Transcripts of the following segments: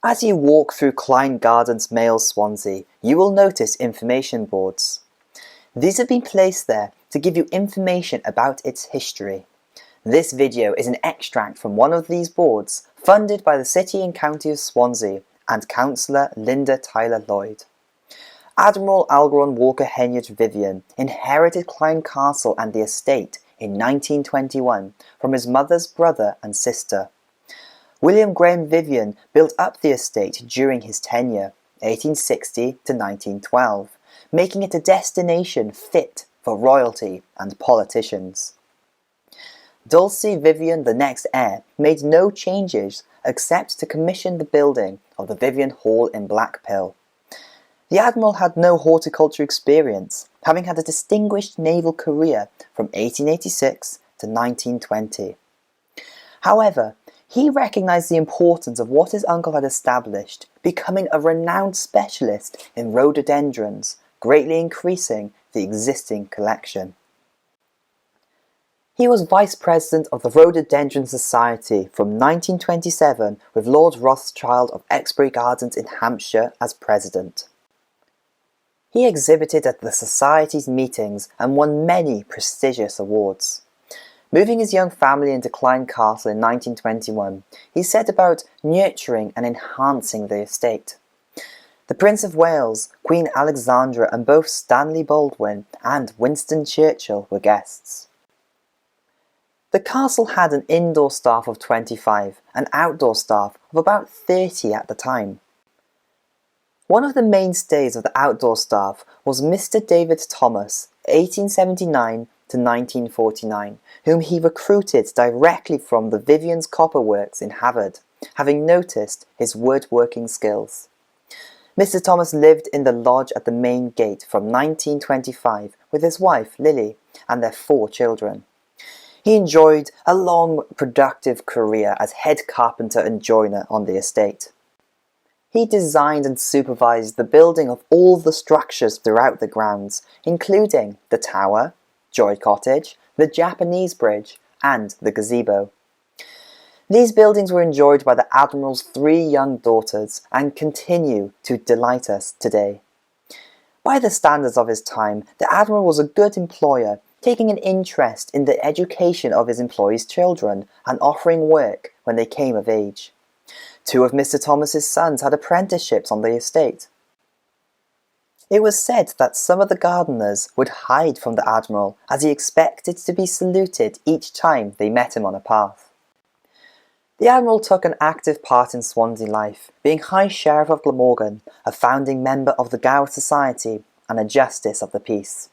As you walk through Clyne Gardens, Mail, Swansea, you will notice information boards. These have been placed there to give you information about its history. This video is an extract from one of these boards, funded by the City and County of Swansea and Councillor Linda Tyler-Lloyd. Admiral Algernon Walker Henyard Vivian inherited Clyne Castle and the estate in 1921 from his mother's brother and sister. William Graham Vivian built up the estate during his tenure, 1860 to 1912, making it a destination fit for royalty and politicians. Dulcie Vivian, the next heir, made no changes except to commission the building of the Vivian Hall in Blackpill. The Admiral had no horticulture experience, having had a distinguished naval career from 1886 to 1920. However, he recognised the importance of what his uncle had established, becoming a renowned specialist in rhododendrons, greatly increasing the existing collection. He was Vice President of the Rhododendron Society from 1927 with Lord Rothschild of Exbury Gardens in Hampshire as President. He exhibited at the Society's meetings and won many prestigious awards. Moving his young family into Clyne Castle in 1921, he set about nurturing and enhancing the estate. The Prince of Wales, Queen Alexandra and both Stanley Baldwin and Winston Churchill were guests. The castle had an indoor staff of 25 and outdoor staff of about 30 at the time. One of the mainstays of the outdoor staff was Mr. David Thomas, 1879 to 1949, whom he recruited directly from the Vivian's Copper Works in Havard, having noticed his woodworking skills. Mr. Thomas lived in the lodge at the main gate from 1925 with his wife Lily and their 4 children. He enjoyed a long, productive career as head carpenter and joiner on the estate. He designed and supervised the building of all the structures throughout the grounds, including the tower, Joy Cottage, the Japanese Bridge, and the gazebo. These buildings were enjoyed by the Admiral's 3 young daughters and continue to delight us today. By the standards of his time, the Admiral was a good employer, taking an interest in the education of his employees' children and offering work when they came of age. 2 of Mr. Thomas's sons had apprenticeships on the estate. It was said that some of the gardeners would hide from the Admiral as he expected to be saluted each time they met him on a path. The Admiral took an active part in Swansea life, being High Sheriff of Glamorgan, a founding member of the Gower Society, and a Justice of the Peace.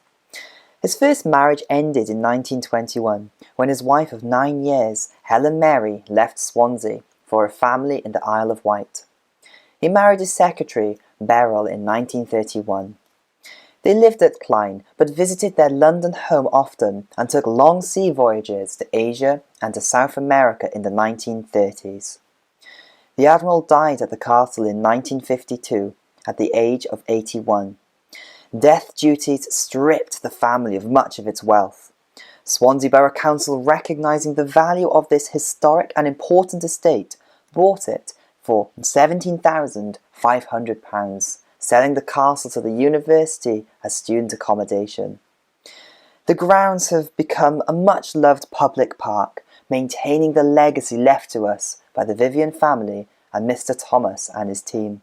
His first marriage ended in 1921, when his wife of 9 years, Helen Mary, left Swansea for a family in the Isle of Wight. He married his secretary, Beryl, in 1931. They lived at Clyne, but visited their London home often and took long sea voyages to Asia and to South America in the 1930s. The Admiral died at the castle in 1952 at the age of 81. Death duties stripped the family of much of its wealth. Swansea Borough Council, recognising the value of this historic and important estate, bought it for £17,500, selling the castle to the university as student accommodation. The grounds have become a much-loved public park, maintaining the legacy left to us by the Vivian family and Mr. Thomas and his team.